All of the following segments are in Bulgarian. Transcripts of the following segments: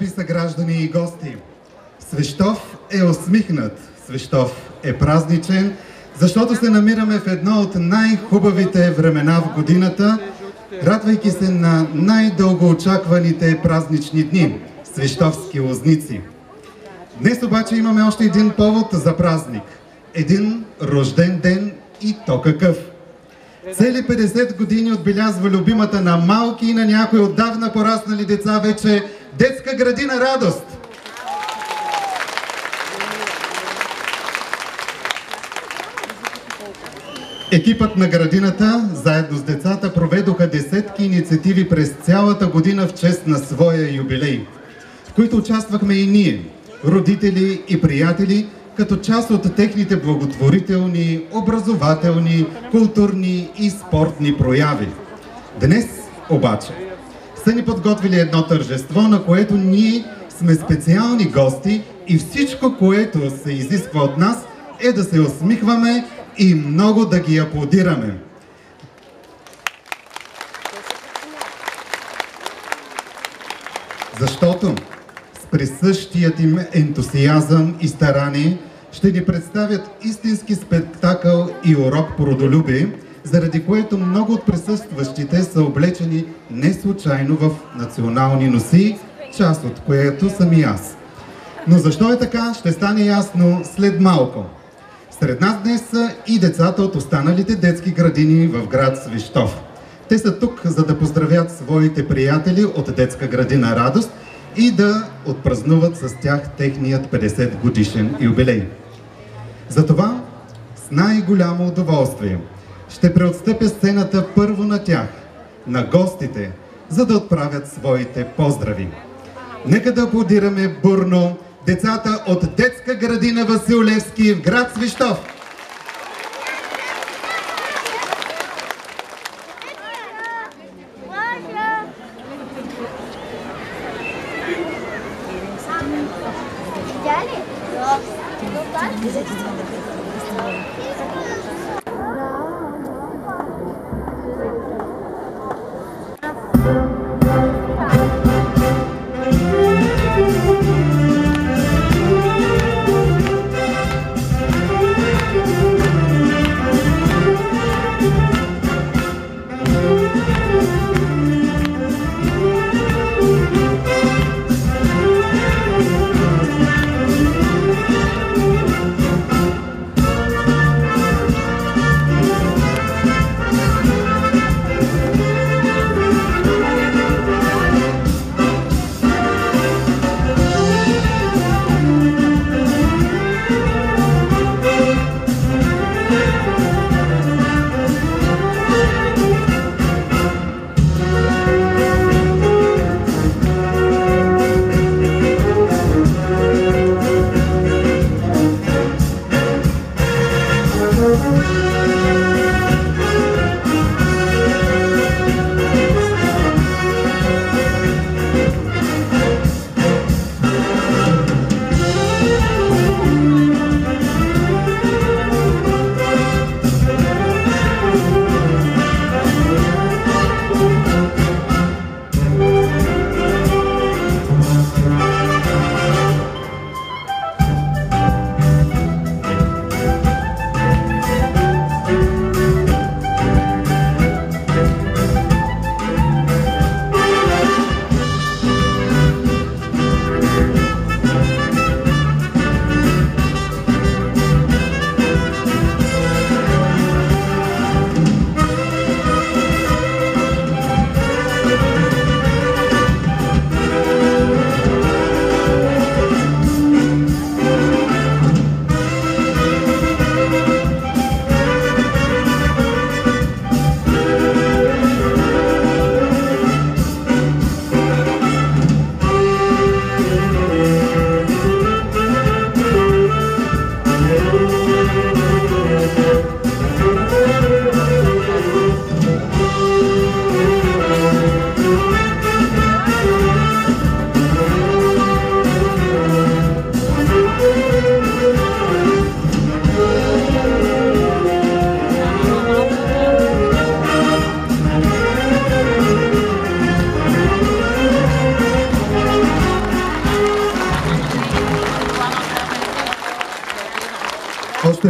скъпи съграждани и гости! Свищов е усмихнат, Свищов е празничен, защото се намираме в едно от най-хубавите времена в годината, радвайки се на най-дългоочакваните празнични дни – свищовски лозници. Днес обаче имаме още един повод за празник. Един рожден ден и то какъв! Цели 50 години отбелязва любимата на малки и на някои отдавна пораснали деца вече детска градина Радост. Екипът на градината, заедно с децата, проведоха десетки инициативи през цялата година в чест на своя юбилей, в които участвахме и ние, родители и приятели, като част от техните благотворителни, образователни, културни и спортни прояви. Днес обаче са ни подготвили едно тържество, на което ние сме специални гости и всичко, което се изисква от нас, е да се усмихваме и много да ги аплодираме. Защото с присъщият им ентусиазъм и старание ще ни представят истински спектакъл и урок по родолюбие, заради което много от присъстващите са облечени не случайно в национални носии, част от което съм и аз. Но защо е така, ще стане ясно след малко. Сред нас днес са и децата от останалите детски градини в град Свищов. Те са тук, за да поздравят своите приятели от детска градина Радост и да отпразнуват с тях техният 50 годишен юбилей. Затова с най-голямо удоволствие ще преотстъпя сцената първо на тях, на гостите, за да отправят своите поздрави. Нека да аплодираме бурно децата от детска градина Васил Левски в град Свищов.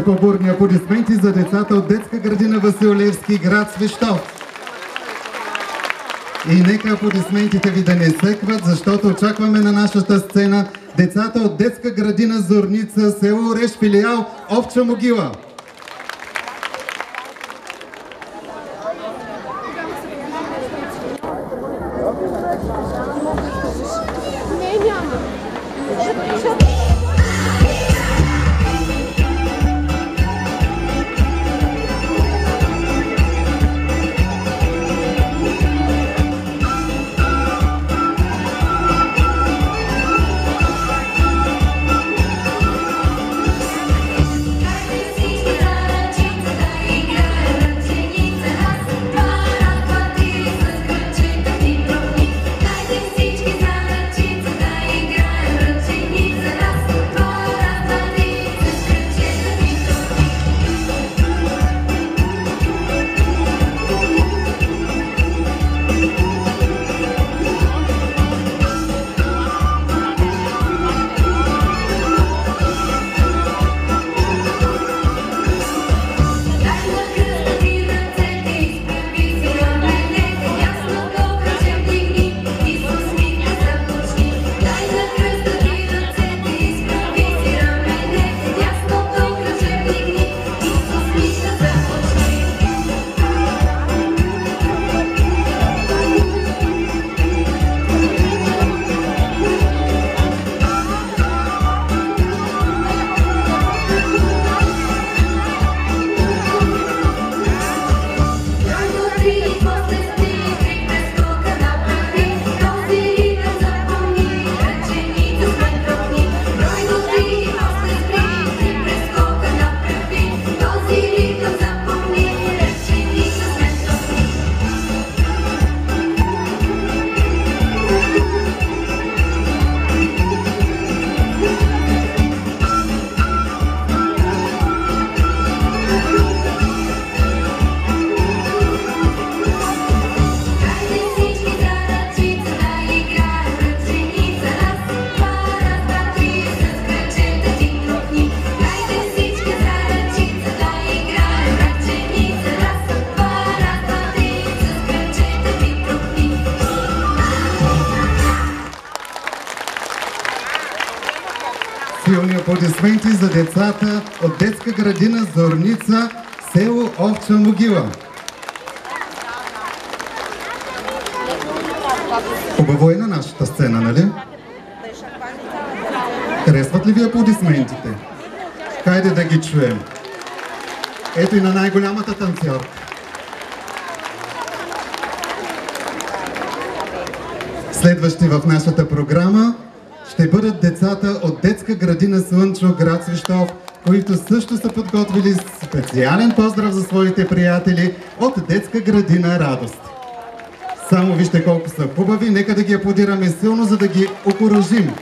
още по-бурни аплодисменти за децата от детска градина Васил Левски, град Свищов. И нека аплодисментите ви да не секват, защото очакваме на нашата сцена децата от детска градина Зорница, село Ореш, филиал Овча могила. Силни аплодисменти за децата от детска градина Зорница, село Овча могила. Хубаво е на нашата сцена, нали? Харесват ли ви аплодисментите? Хайде да ги чуем. Ето и на най-голямата танцорка. Следващи в нашата програма ще бъдат децата от детска градина Слънчо, град Свищов, които също са подготвили специален поздрав за своите приятели от детска градина Радост. Само вижте колко са хубави, нека да ги аплодираме силно, за да ги окуражим.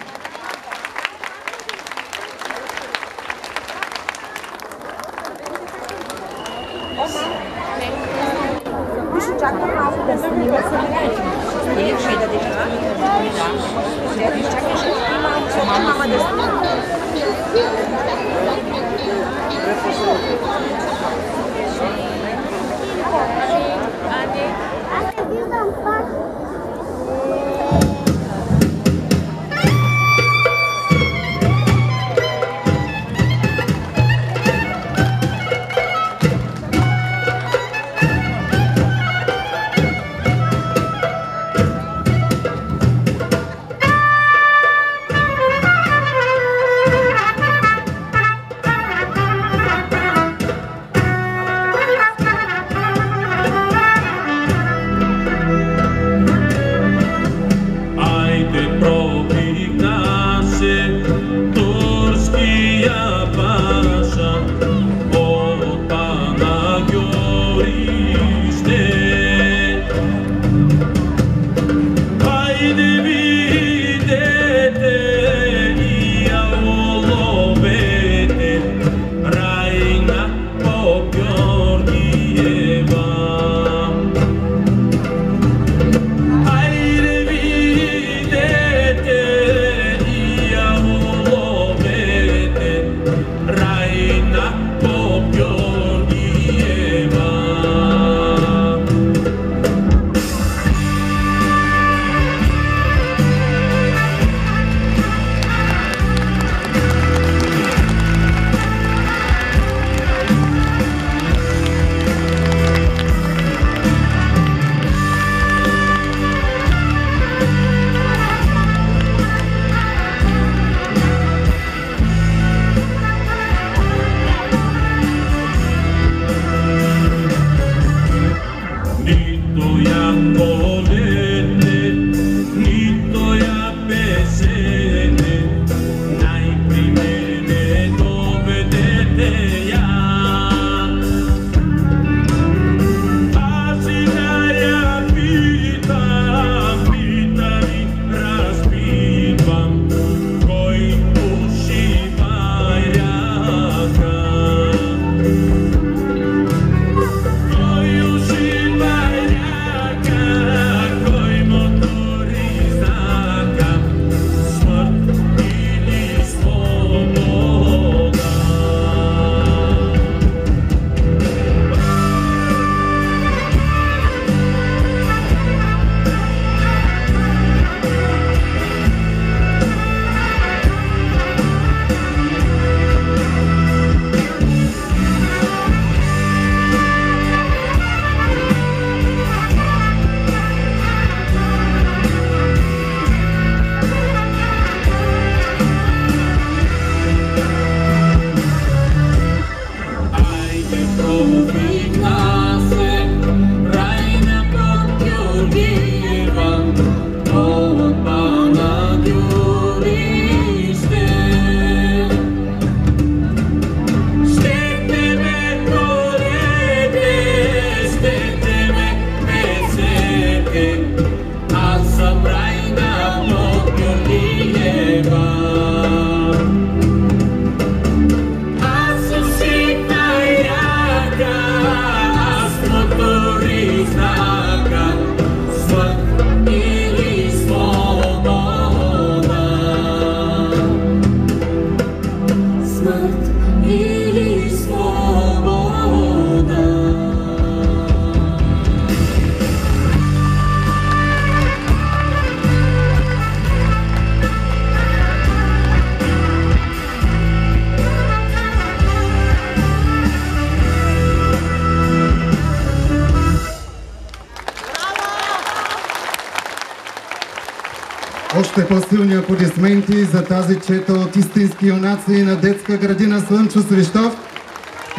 Още по-силни аплодисменти за тази чета от истински юнаци на детска градина Слънчо Свищов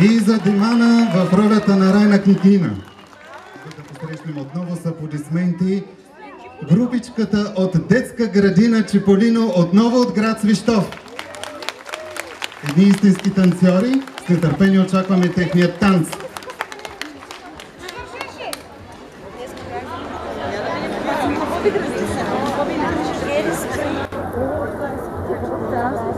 и за Димана в ролята на Райна Книгина. Да посрещнем отново с аплодисменти групичката от детска градина Чиполино, отново от град Свищов. Едни истински танцори, с нетърпение очакваме техният танц. Nachu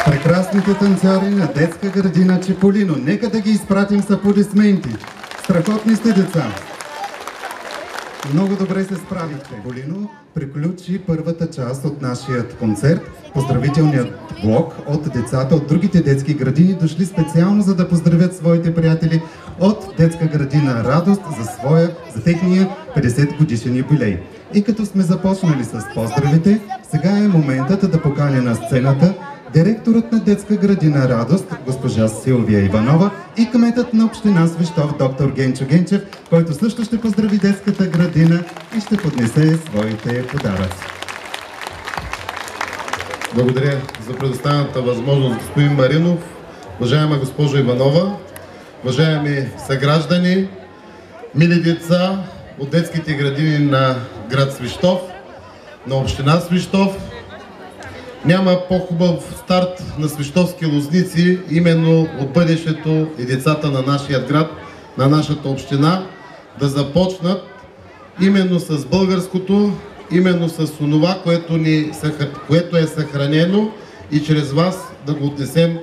Прекрасните танцори на детска градина Чиполино. Нека да ги изпратим с аплодисменти. Страхотни сте, деца! Много добре се справихте. Чиполино приключи първата част от нашия концерт. Поздравителният блок от децата от другите детски градини, дошли специално за да поздравят своите приятели от детска градина Радост за техния 50 годишен юбилей. И като сме започнали с поздравите, сега е моментът да поканя на сцената директорът на детска градина Радост, госпожа Силвия Иванова, и кметът на община Свищов, доктор Генчо Генчев, който също ще поздрави детската градина и ще поднесе своите подаръци. Благодаря за предоставената възможност, господин Маринов, уважаема госпожо Иванова, уважаеми съграждани, мили деца от детските градини на град Свищов, на община Свищов. Няма по-хубав старт на свищовски лозници, именно от бъдещето и децата на нашия град, на нашата община, да започнат именно с българското, именно с онова, което е съхранено, и чрез вас да го отнесем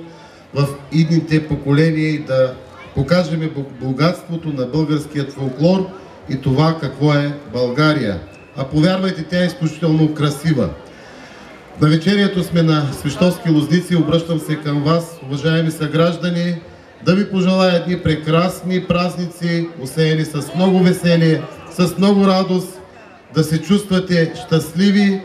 в идните поколения и да покажем богатството на българският фолклор и това какво е България. А повярвайте, тя е изключително красива. На вечерието сме на свищовски лозници. Обръщам се към вас, уважаеми съграждани, да ви пожелая едни прекрасни празници, усеяни с много веселие, с много радост, да се чувствате щастливи,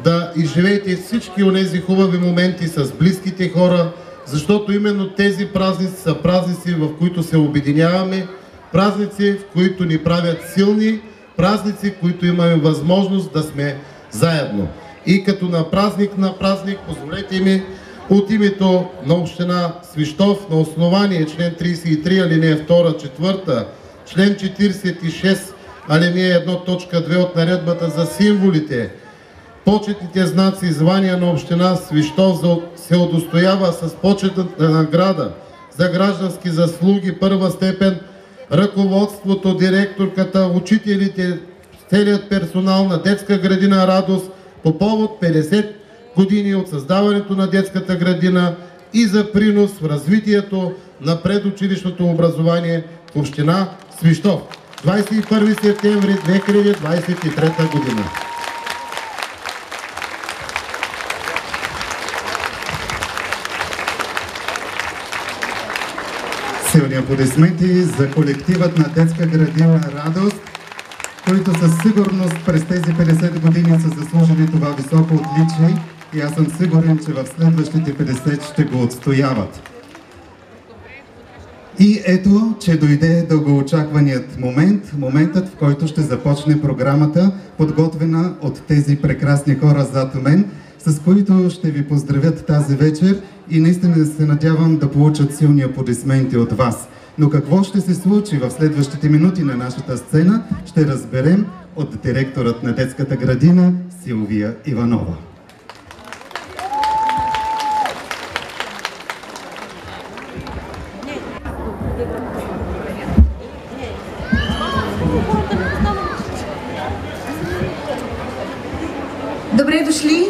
да изживеете всички онези хубави моменти с близките хора, защото именно тези празници са празници, в които се обединяваме, празници, в които ни правят силни, празници, в които имаме възможност да сме заедно. И като на празник, позволете ми от името на община Свищов, на основание член 33, алинея 2, 4, член 46, алинея 1, точка 2 от наредбата за символите, почетните знаци и звания на община Свищов се удостоява с почетната награда за граждански заслуги първа степен ръководството, директорката, учителите, целият персонал на детска градина Радост по повод 50 години от създаването на детската градина и за принос в развитието на предучилищното образование в община Свищов. 21 септември 2023 година. Силни аплодисменти за колективът на детска градина Радост, които със сигурност през тези 50 години са заслужили това високо отличие и аз съм сигурен, че в следващите 50 ще го отстояват. И ето, че дойде дългоочакваният моментът, в който ще започне програмата, подготвена от тези прекрасни хора зад мен, с които ще ви поздравят тази вечер и наистина се надявам да получат силни аплодисменти от вас. Но какво ще се случи в следващите минути на нашата сцена, ще разберем от директорът на детската градина Силвия Иванова. Добре дошли,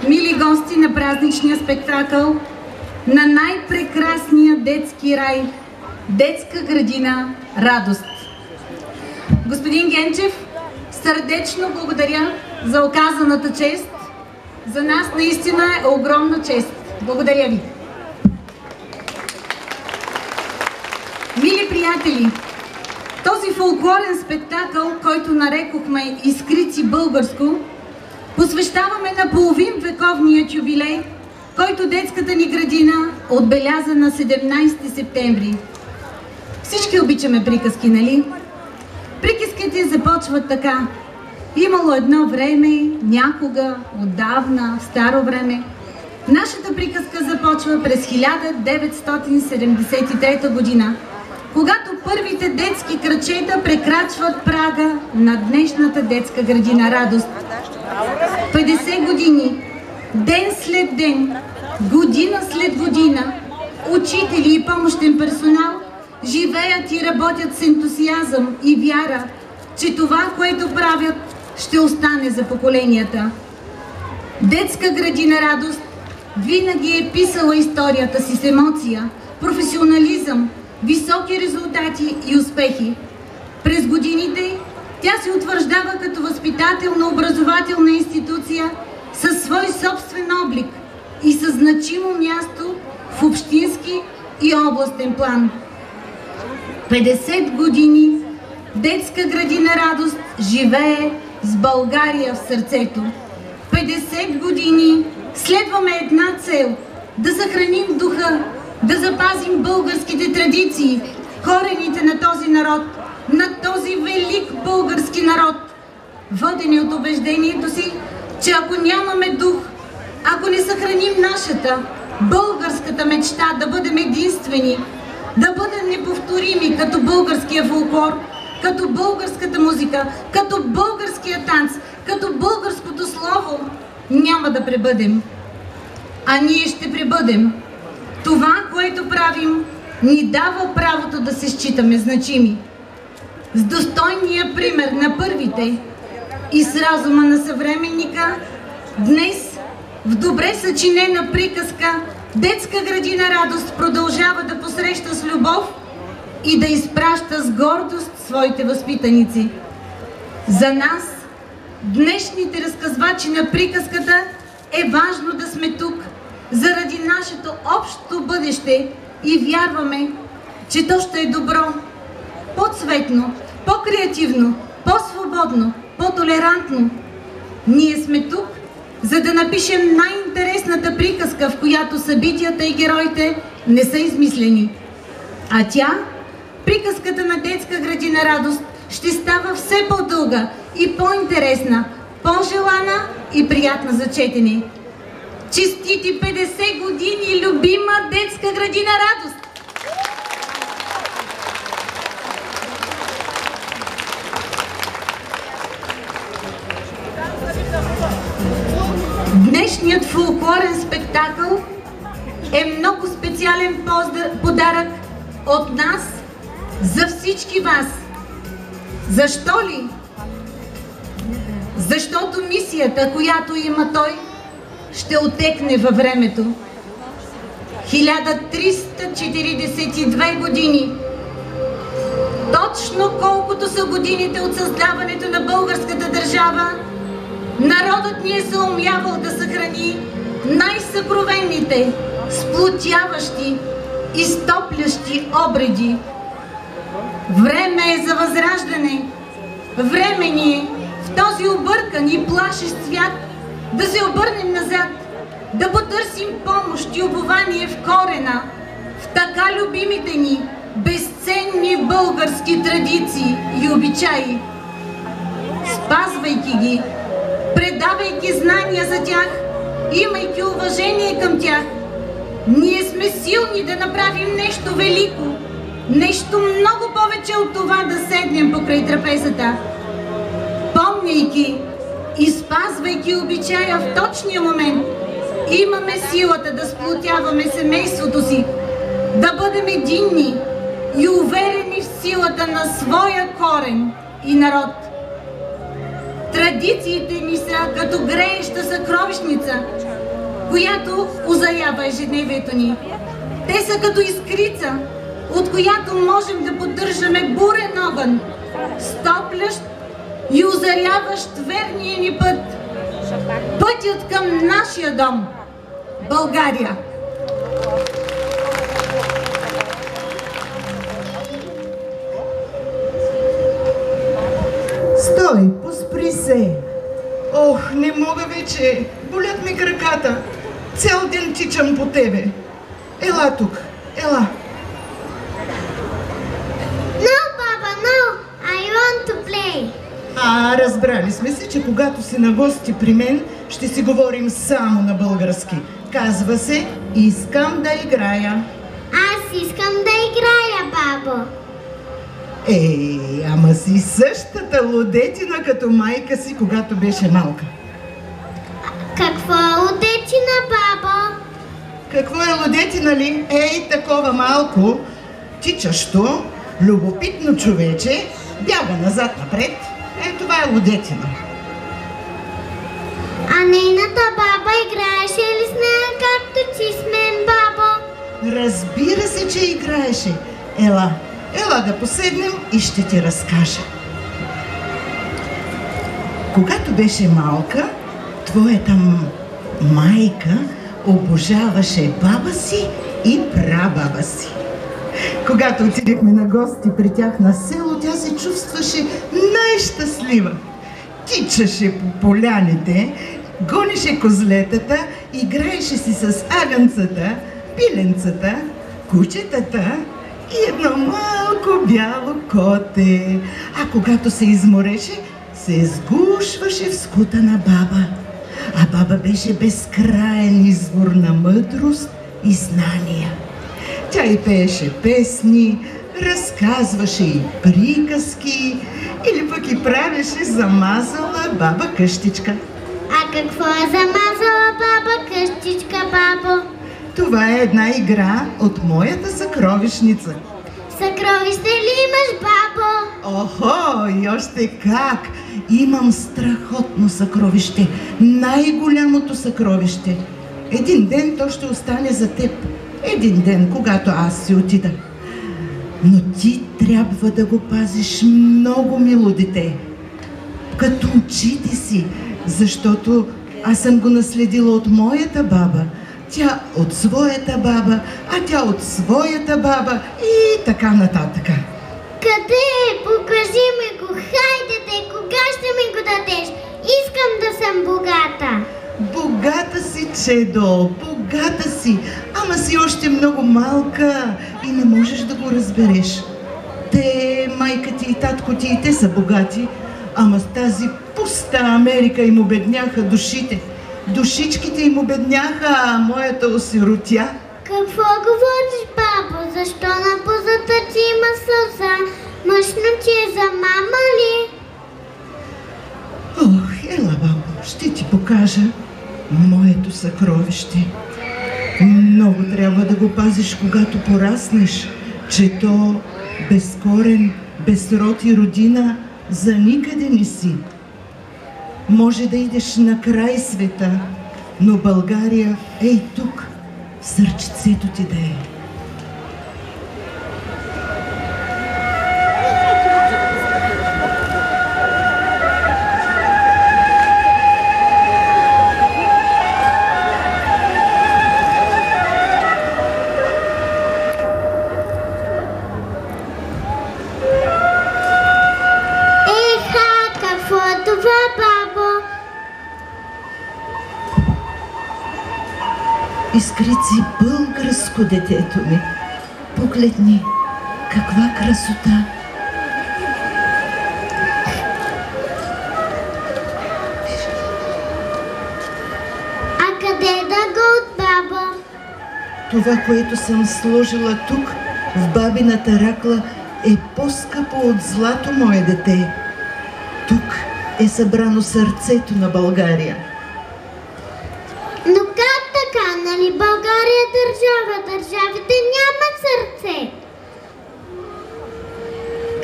мили гости на празничния спектакъл на най-прекрасния детски рай – детска градина Радост. Господин Генчев, сърдечно благодаря за оказаната чест. За нас наистина е огромна чест. Благодаря ви. Мили приятели, този фолклорен спектакъл, който нарекохме "Изкрици българско", посвещаваме на половин вековният юбилей, който детската ни градина отбеляза на 17 септември. Всички обичаме приказки, нали? Приказките започват така. Имало едно време, някога, отдавна, в старо време. Нашата приказка започва през 1973 година, когато първите детски крачета прекрачват прага на днешната детска градина Радост. 50 години, ден след ден, година след година, учители и помощен персонал живеят и работят с ентусиазъм и вяра, че това, което правят, ще остане за поколенията. Детска градина Радост винаги е писала историята си с емоция, професионализъм, високи резултати и успехи. През годините тя се утвърждава като възпитателна образователна институция със свой собствен облик и със значимо място в общински и областен план. 50 години детска градина Радост живее с България в сърцето. 50 години следваме една цел – да съхраним духа, да запазим българските традиции, корените на този народ, на този велик български народ, водени от убеждението си, че ако нямаме дух, ако не съхраним нашата, българската мечта да бъдем единствени, да бъдем неповторими като българския фолклор, като българската музика, като българския танц, като българското слово, няма да пребъдем. А ние ще пребъдем. Това, което правим, ни дава правото да се считаме значими. С достойния пример на първите и с разума на съвременника, днес в добре съчинена приказка детска градина Радост продължава да посреща с любов и да изпраща с гордост своите възпитаници. За нас, днешните разказвачи на приказката, е важно да сме тук заради нашето общо бъдеще и вярваме, че то ще е добро, по-цветно, по-креативно, по-свободно, по-толерантно. Ние сме тук, за да напишем най-интересната приказка, в която събитията и героите не са измислени. А тя, приказката на детска градина Радост, ще става все по-дълга и по-интересна, по-желана и приятна за четене. Честити 50 години, любима детска градина Радост! Днешният фолклорен спектакъл е много специален подарък от нас за всички вас. Защо ли? Защото мисията, която има той, ще отекне във времето. 1342 години. Точно колкото са годините от създаването на българската държава, народът ни е съумявал да съхрани най-съкровенните, сплотяващи, изтоплящи обреди. Време е за възраждане. Време ни е в този объркан и плашещ свят да се обърнем назад, да потърсим помощ и упование в корена, в така любимите ни, безценни български традиции и обичаи. Спазвайки ги, предавайки знания за тях, имайки уважение към тях, ние сме силни да направим нещо велико, нещо много повече от това да седнем покрай трапезата. Помняйки и спазвайки обичая в точния момент, имаме силата да сплотяваме семейството си, да бъдем единни и уверени в силата на своя корен и народ. Традициите ни са като грееща съкровищница, която озарява ежедневието ни. Те са като искрица, от която можем да поддържаме бурен огън, стоплящ и озаряващ верния ни път. Пътят към нашия дом – България. Стой, поспри се. Ох, не мога вече. Болят ми краката. Цял ден тичам по тебе. Ела тук, ела. No, Papa, no. I want to play. Разбрали сме се, че когато си на гости при мен, ще си говорим само на български. Казва се, искам да играя. Аз искам да играя, бабо. Ама си същата лудетина като майка си, когато беше малка. Какво е лудетина, бабо? Какво е лудетина ли? Такова малко, тичащо, любопитно човече, бяга назад-напред. Това е лудетина. А нейната баба играеше ли с нея както ти с мен, бабо? Разбира се, че играеше. Ела да поседнем и ще ти разкажа. Когато беше малка, твоята майка обожаваше баба си и прабаба си. Когато отидехме на гости при тях на село, тя се чувстваше най-щастлива. Тичаше по поляните, гонеше козлетата, играеше си с агънцата, пиленцата, кучетата и едно малко бяло коте. А когато се измореше, се сгушваше в скута на баба. А баба беше безкраен извор на мъдрост и знания. Тя и пееше песни, разказваше и приказки, или пък и правеше замазала баба къщичка. А какво е замазала баба къщичка, бабо? Това е една игра от моята съкровищница. Съкровище ли имаш, бабо? Охо, и още как! Имам страхотно съкровище, най-голямото съкровище. Един ден то ще остане за теб. Един ден, когато аз си отида. Но ти трябва да го пазиш много, мило дете. Като очите си, защото аз съм го наследила от моята баба, тя от своята баба, а тя от своята баба и така нататък. Къде е? Покажи ми го. Хайде, кога ще ми го дадеш? Искам да съм богата. Богата си, чедо, богата си, ама си още много малка и не можеш да го разбереш. Те, майка ти и татко ти, и те са богати, ама с тази пуста Америка им обедняха душите. Душичките им обедняха, а моята осиротя. Какво говориш, бабо? Защо на бузата ти има сълза? Мъжно ти е за мама ли? Ох, ела, бабо, ще ти покажа моето съкровище. Много трябва да го пазиш, когато пораснеш, че то без корен, без род и родина за никъде не си. Може да идеш на край света, но България е и тук, в сърчицето ти да е. Изкрици българско, детето ми. Погледни, каква красота! А къде е дъгът, баба? Това, което съм сложила тук, в бабината ракла, е по-скъпо от злато, мое дете. Тук е събрано сърцето на България. Но как така? Нали България е държава? Държавите нямат сърце.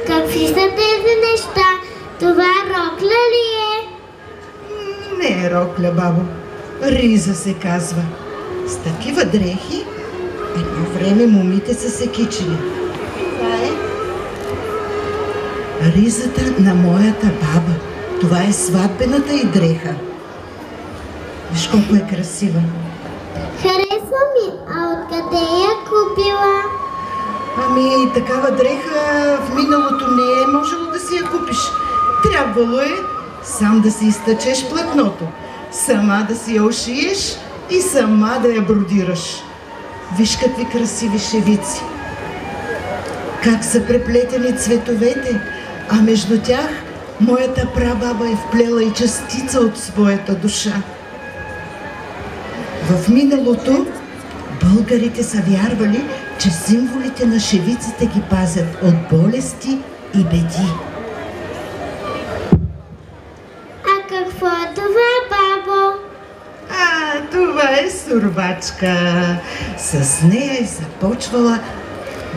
Какви са тези неща? Това рокля ли е? Не е рокля, бабо. Риза се казва. С такива дрехи едно време момите са се кичили. Това е ризата на моята баба. Това е сватбената й дреха. Виж колко е красива. Харесва ми. А откъде я купила? Ами, такава дреха в миналото не е можело да си я купиш. Трябвало е сам да си изтъчеш платното, сама да си я ушиеш и сама да я бродираш. Виж какви красиви шевици. Как са преплетени цветовете, а между тях моята прабаба е вплела и частица от своята душа. В миналото българите са вярвали, че символите на шевиците ги пазят от болести и беди. А какво е това, бабо? Това е сурвачка. С нея е започвала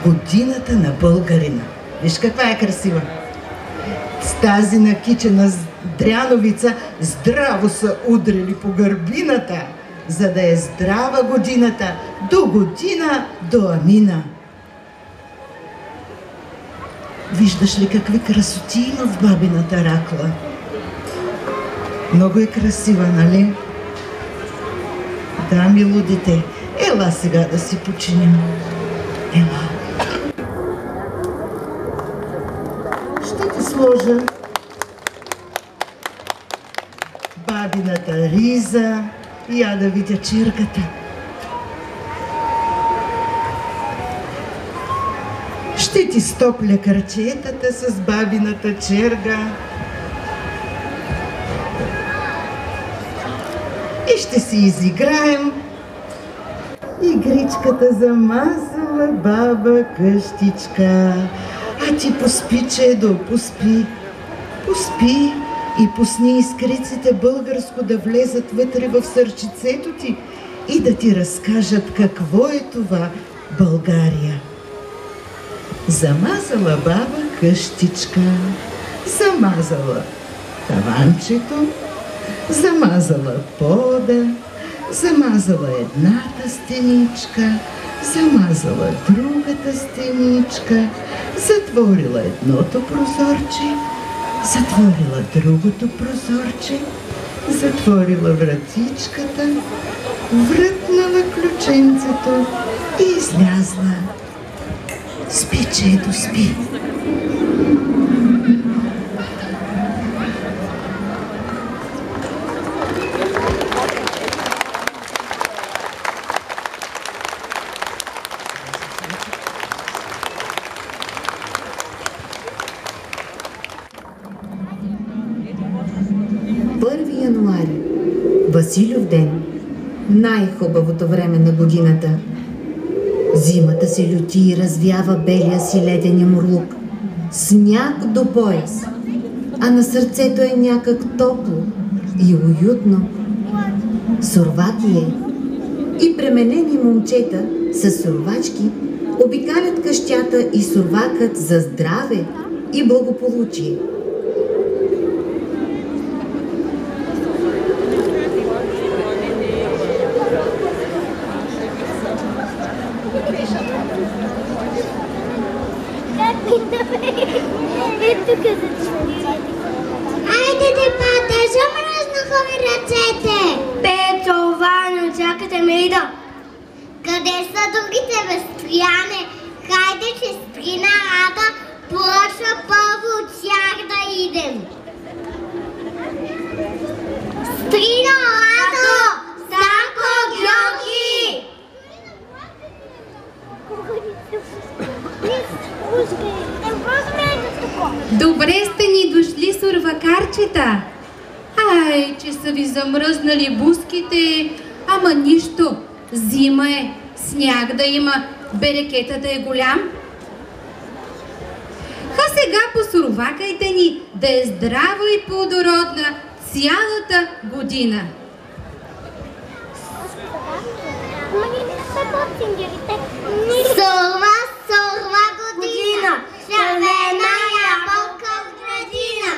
годината на българина. Виж каква е красива. С тази накичена с Дряновица здраво са удрили по гърбината, за да е здрава годината, до година, до амина. Виждаш ли какви красоти има в бабината ракла? Много е красива, нали? Да, мило дете, ела сега да си починим. Ела. Ще ти сложа бабината риза, я да видя чирката. Ще ти стопля крачетата с бабината черга и ще си изиграем игричката за мазала баба къщичка. А ти поспи, чедо, поспи, поспи и пусни искриците българско да влезат вътре в сърчицето ти и да ти разкажат какво е това България. Замазала баба къщичка, замазала таванчето, замазала пода, замазала едната стеничка, замазала другата стеничка, затворила едното прозорче, затворила другото прозорче, затворила вратичката, врътнала ключенцето и излязла. Спи, чедо, спи. Януари, Василев ден, най-хубавото време на годината. Зимата се люти и развява белия си леден ямурлук. Сняг до пояс, а на сърцето е някак топло и уютно. Сурватие и пременени момчета с сурвачки обикалят къщата и сурвакат за здраве и благополучие. Айде, депата, замръзнаха ми ръцете! Петро, Вано, чакате ме и да... Къде са другите, бе, Стояне? Хайде, че Стрина Рада поръчва първо от тях да идем. Стрина Радо! Станко, Георги! Добре сте ни дошли, сурвакарчета. Ай, че са ви замръзнали буските. Ама нищо, зима е, сняг да има, берекета да е голям. Ха сега посурвакайте ни, да е здрава и плодородна цялата година. Сурва, сурва година, червена ябълка в градина,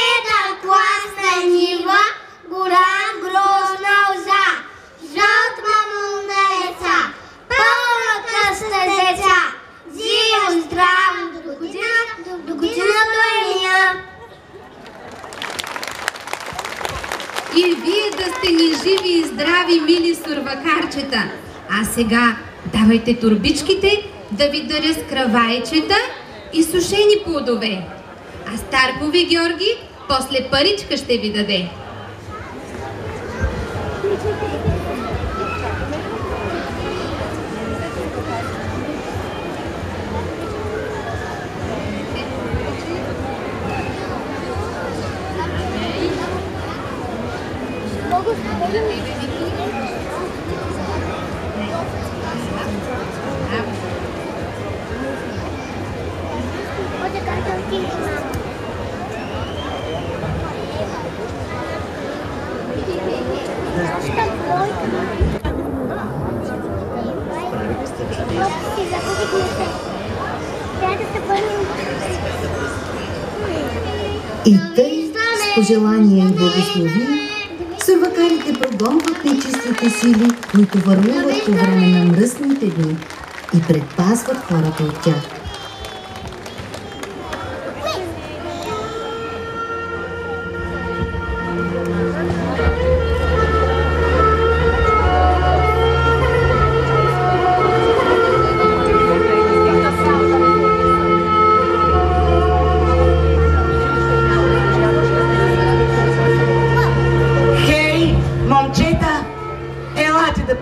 едър класна нива, голям грозна лоза, жълт мамул на яйца, пълна къста деца, живо здраво до година до Елия. И вие да сте ни живи и здрави, мили сурвакарчета. А сега давайте турбичките да ви даря с кравайчета и сушени плодове. А Старкови Георги после паричка ще ви даде. И тъй пожелания и благослови, сурвакарите прогонват нечистите сили, които върлуват по време на мръсните дни и предпазват хората от тях.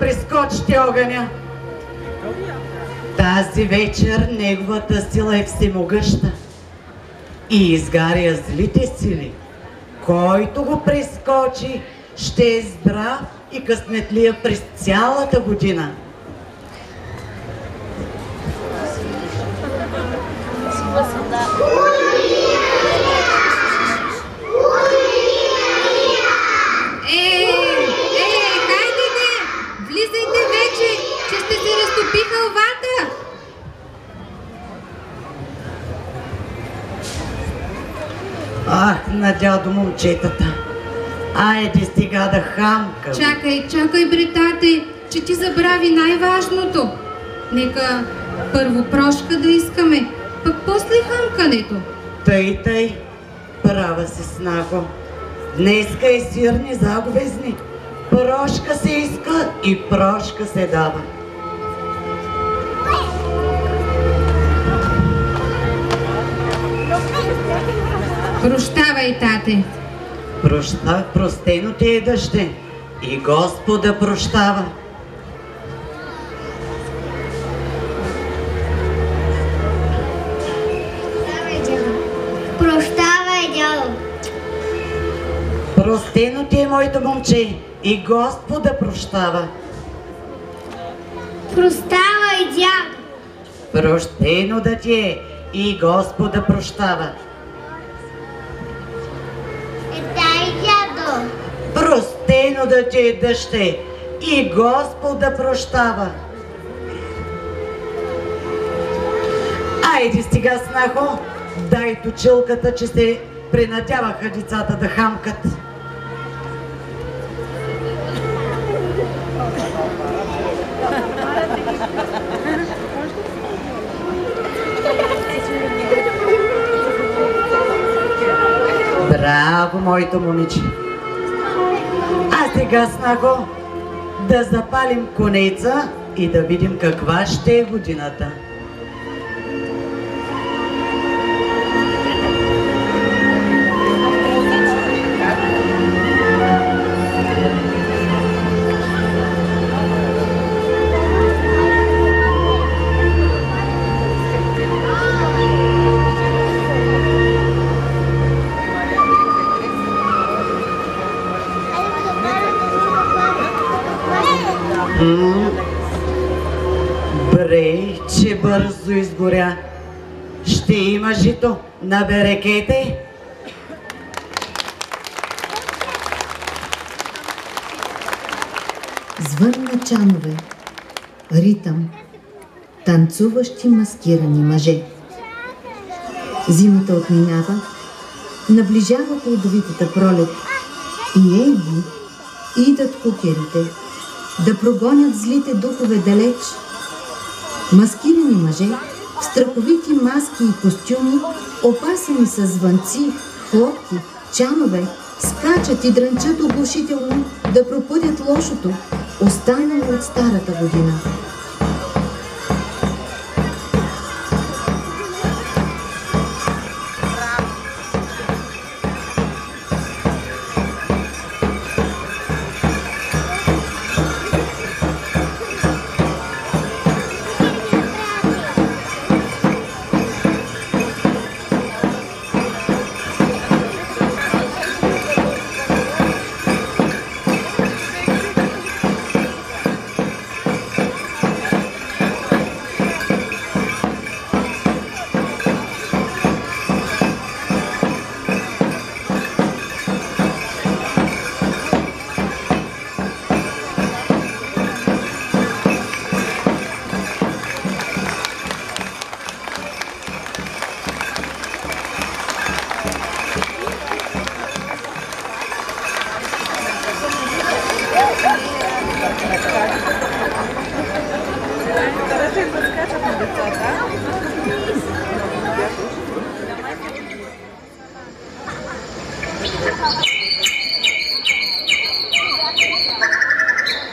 Прескочите огъня. Тази вечер неговата сила е всемогъща и изгаря злите сили. Който го прескочи, ще е здрав и късметлия през цялата година. Ах, на дядо момчетата. Айде стига да хамкам. Чакай, бретате, че ти забрави най-важното. Нека първо прошка да искаме, пък после хамкането. Тъй, права си, снахо. Днеска е сирни заговезни. Прошка се иска и прошка се дава. Прощавай, тате. Простено ти е, дъще, и Господа прощава. Прощавай, дядо. Простено ти е, моето момче, и Господа прощава. Прощавай, дядо. Прощено да ти е, и Господа прощава. Простено да ти е, дъще, и Господа прощава. Айде стига, снахо, дай точилката, че се принадяваха децата да хамкат. Браво, моето момиче! А сега, снахо, да запалим конеца и да видим каква ще е годината. Бре, че бързо изгоря. Ще има жито на берекете. Звън на чанове, ритъм, танцуващи маскирани мъже. Зимата отминава, наближава плодовитата пролет и ей ги, идат кукерите да прогонят злите духове далеч. Маскирани мъже в страховити маски и костюми, опасени с звънци, хлопки, чанове, скачат и дрънчат оглушително да пропъдят лошото, останало от старата година.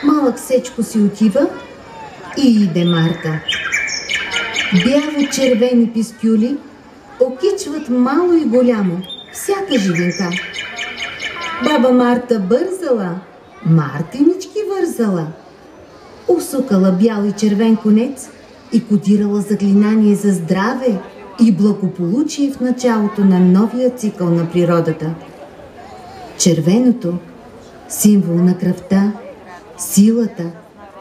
Малък Сечко си отива и иде Марта. Бяло-червени пискюли окичват мало и голямо, всяка живинка. Баба Марта бързала, Мартинички вързала. Усукала бял и червен конец и кодирала заклинание за здраве и благополучие в началото на новия цикъл на природата. Червеното – символ на кръвта, силата,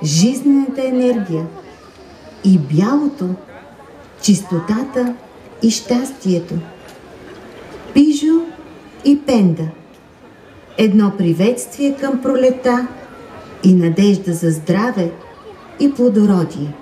жизнената енергия, и бялото – чистотата и щастието. Пижо и Пенда – едно приветствие към пролета и надежда за здраве и плодородие.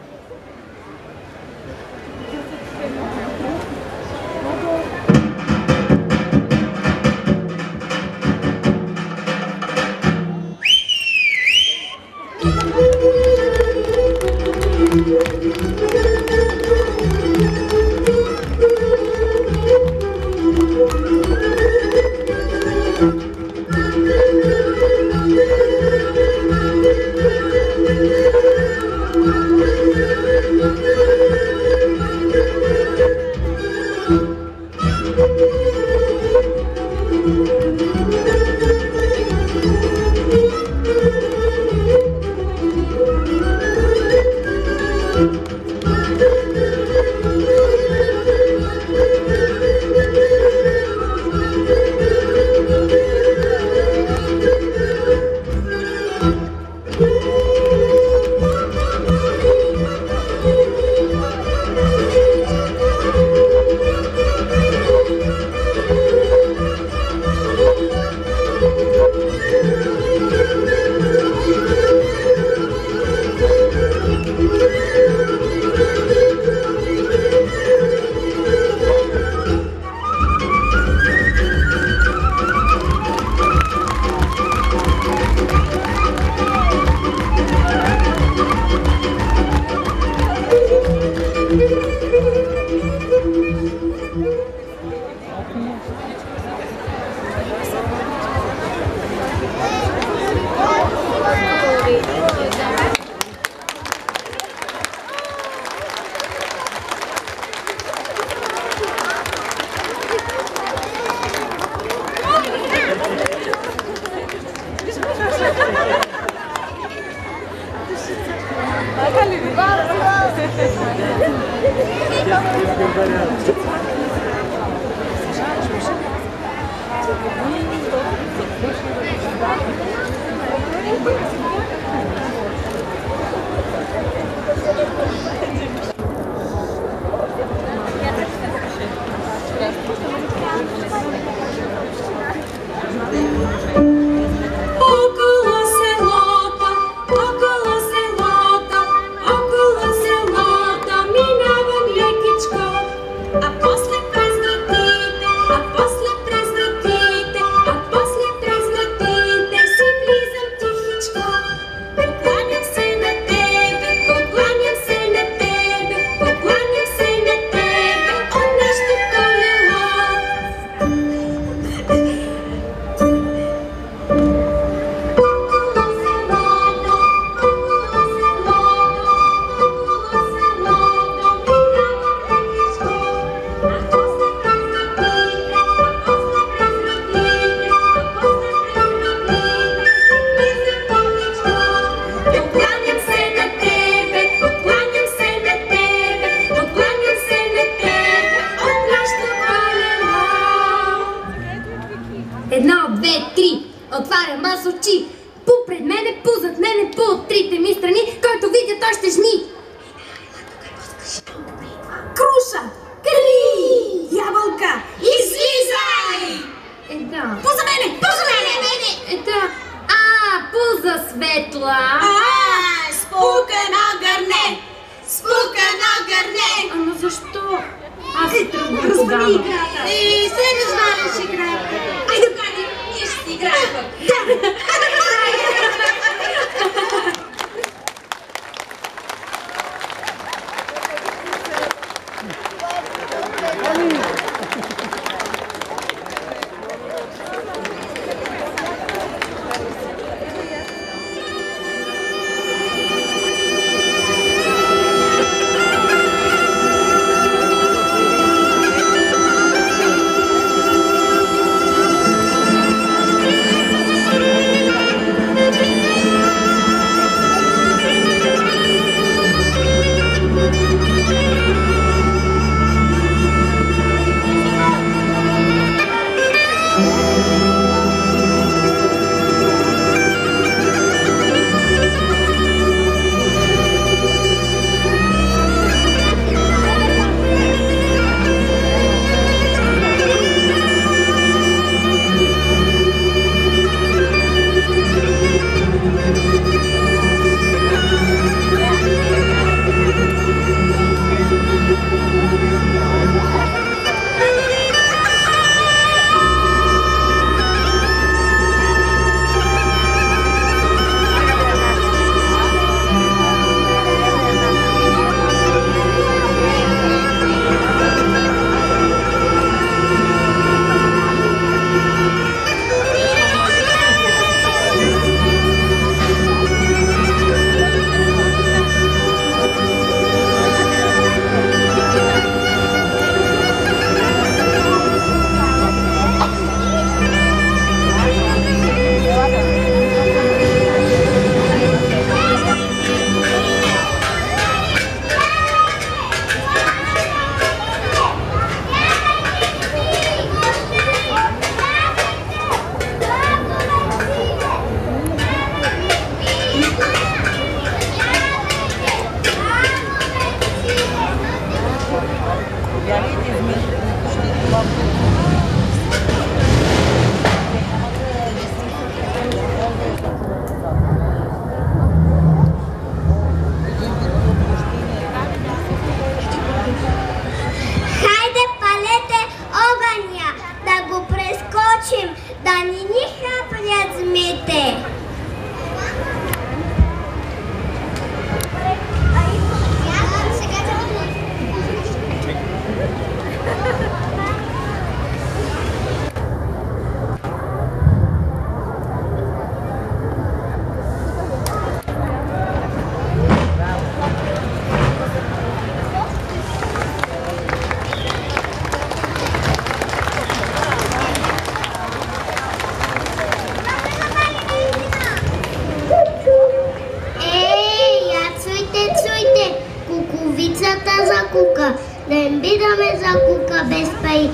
кука, да им бидаме за кука без пари.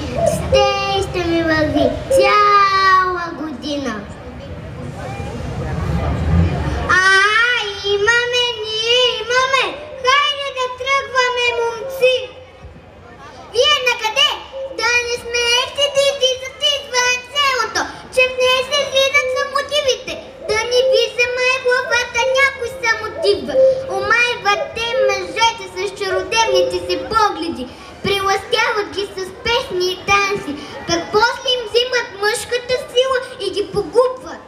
Ще ми върви цяла година. Ние имаме. Хайде да тръгваме, момци. Вие накъде? Да не смеете да излизате извън селото, че в нея се гледат самотивите. Да не ви вземае главата някой самотива. Омайвате мъжете с чародевните си погледи. Приластяват ги с песни и танци. Пък после им взимат мъжката сила и ги погубват.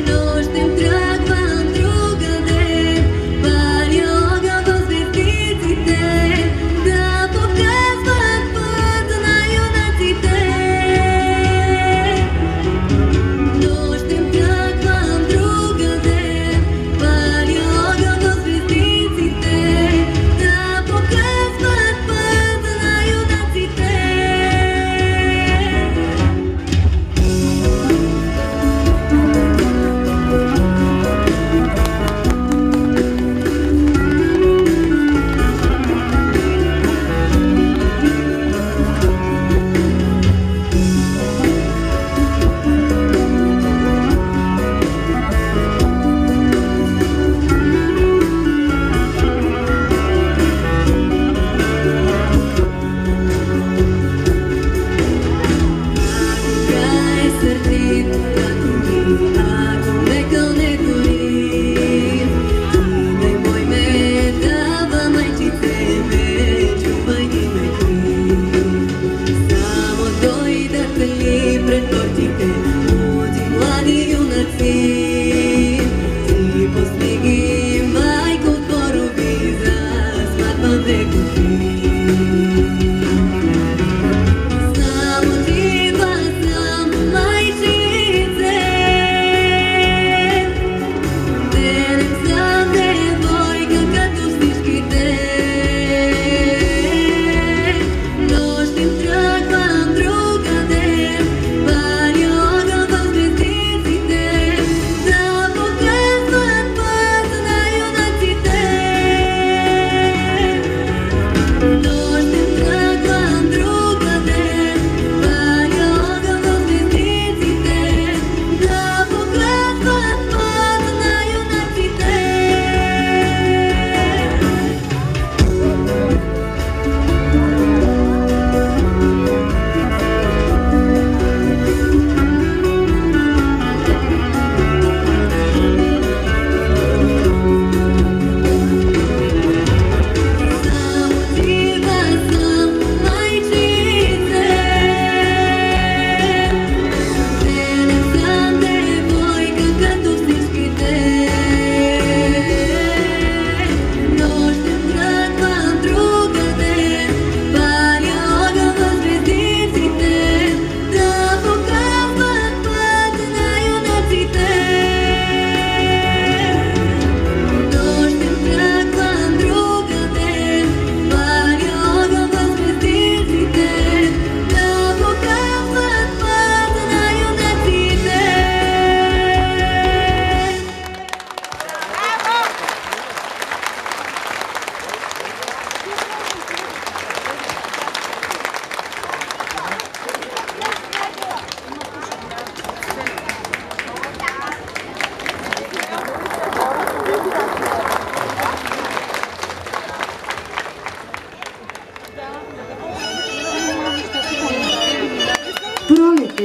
Нощем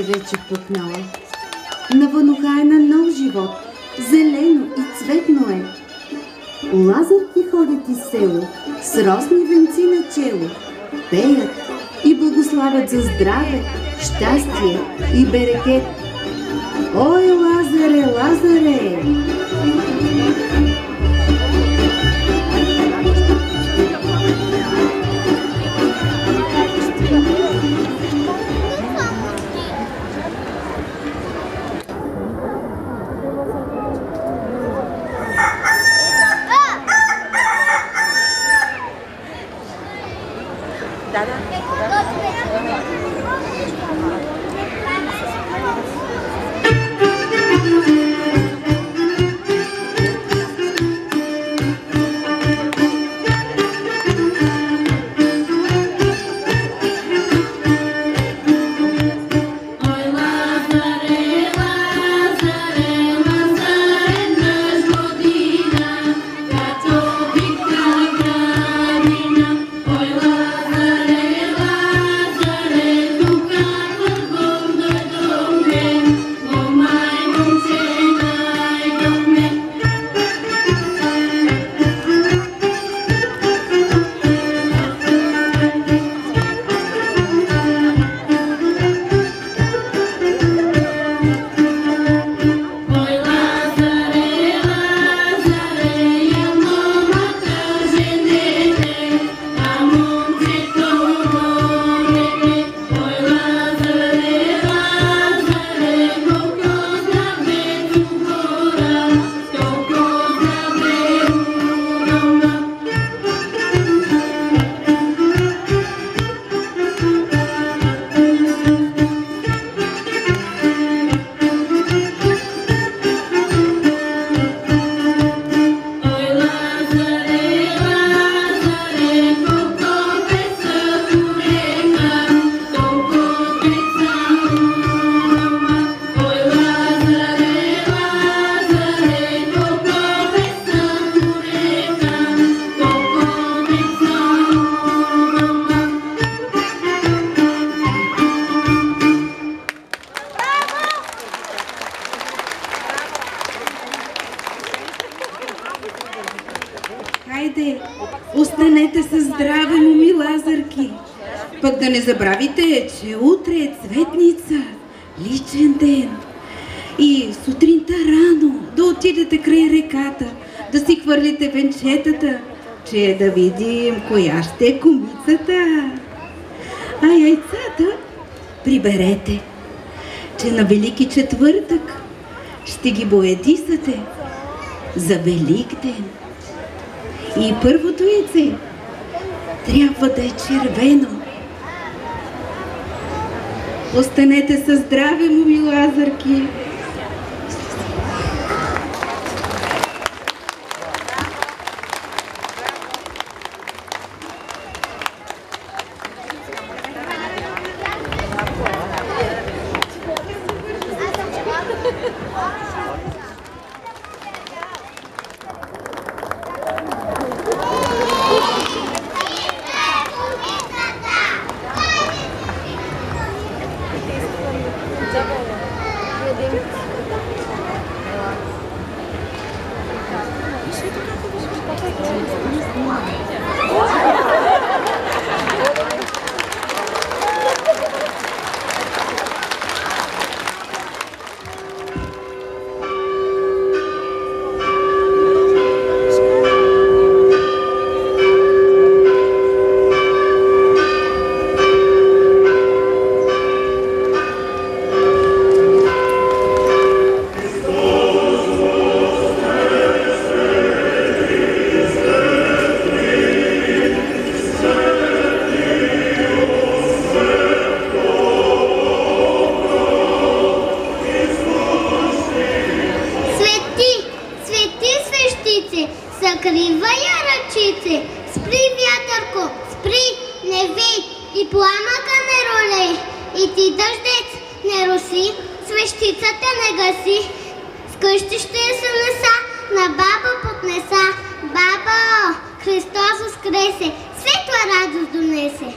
вече пукнала. Навънуха е на нов живот. Зелено и цветно е. Лазарки ходят из село, с росни венци на чело. Пеят и благославят за здраве, щастие и берекет. Ой, Лазаре, Лазаре! Останете със здраве, моми Лазарки. Пък да не забравите, че утре е цветница, личен ден. И сутринта рано да отидете край реката, да си хвърлите венчетата, че да видим коя ще е кумицата. А яйцата приберете, че на Велики четвъртък ще ги боядисате за Великден. И първото яйце трябва да е червено. Останете със здраве, моми Лазарки! Закривай ръчице, спри вятърко, спри, не вей и пламъка не ролей. И ти дъждец не руси, свещицата не гаси. С къщи ще се неса, на баба поднеса. Бабо, Христос воскресе, светла радост донесе.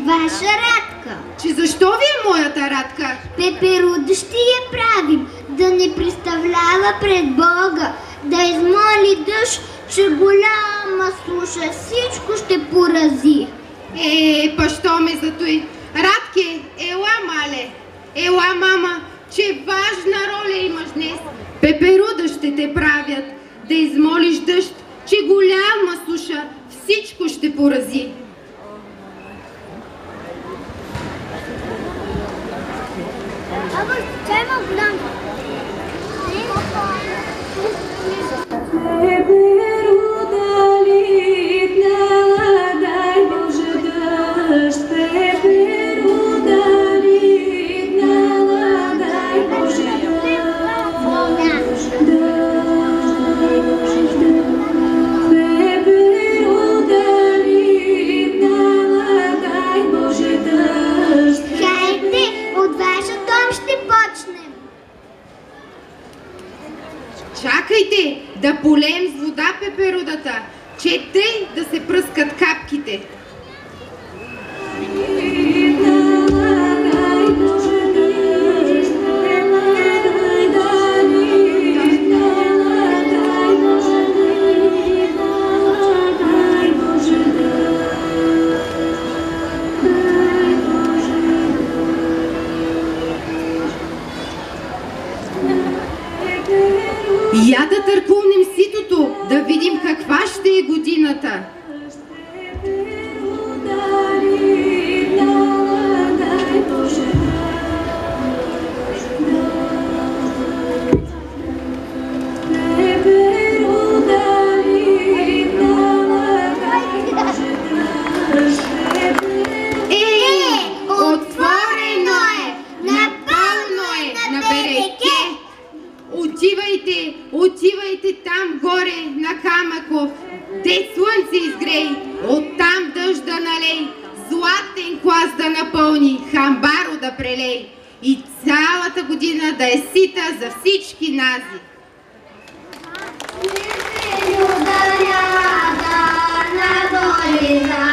ваша Радка. Че защо ви е моята Радка? Пеперуда ще я правим, да не представлява пред Бога, да измоли дъжд, че голяма суша всичко ще порази. Па що ме за той? Радке, ела, мале. Ела, мама, че важна роля имаш днес. Пеперуда ще те правят, да измолиш дъжд, че голяма суша всичко ще порази. Абе, тя има голям. Чакайте да полеем с вода пеперудата, че тъй да се пръскат капките. Я да търкулнем ситото, да видим каква ще е годината. Отворено е, напълно е на береке. Отивайте там горе на камъко, де слънце изгрей, оттам дъжд да налей, златен клас да напълни, хамбаро да прелей и цялата година да е сита за всички нази. Ударяда на горизонта.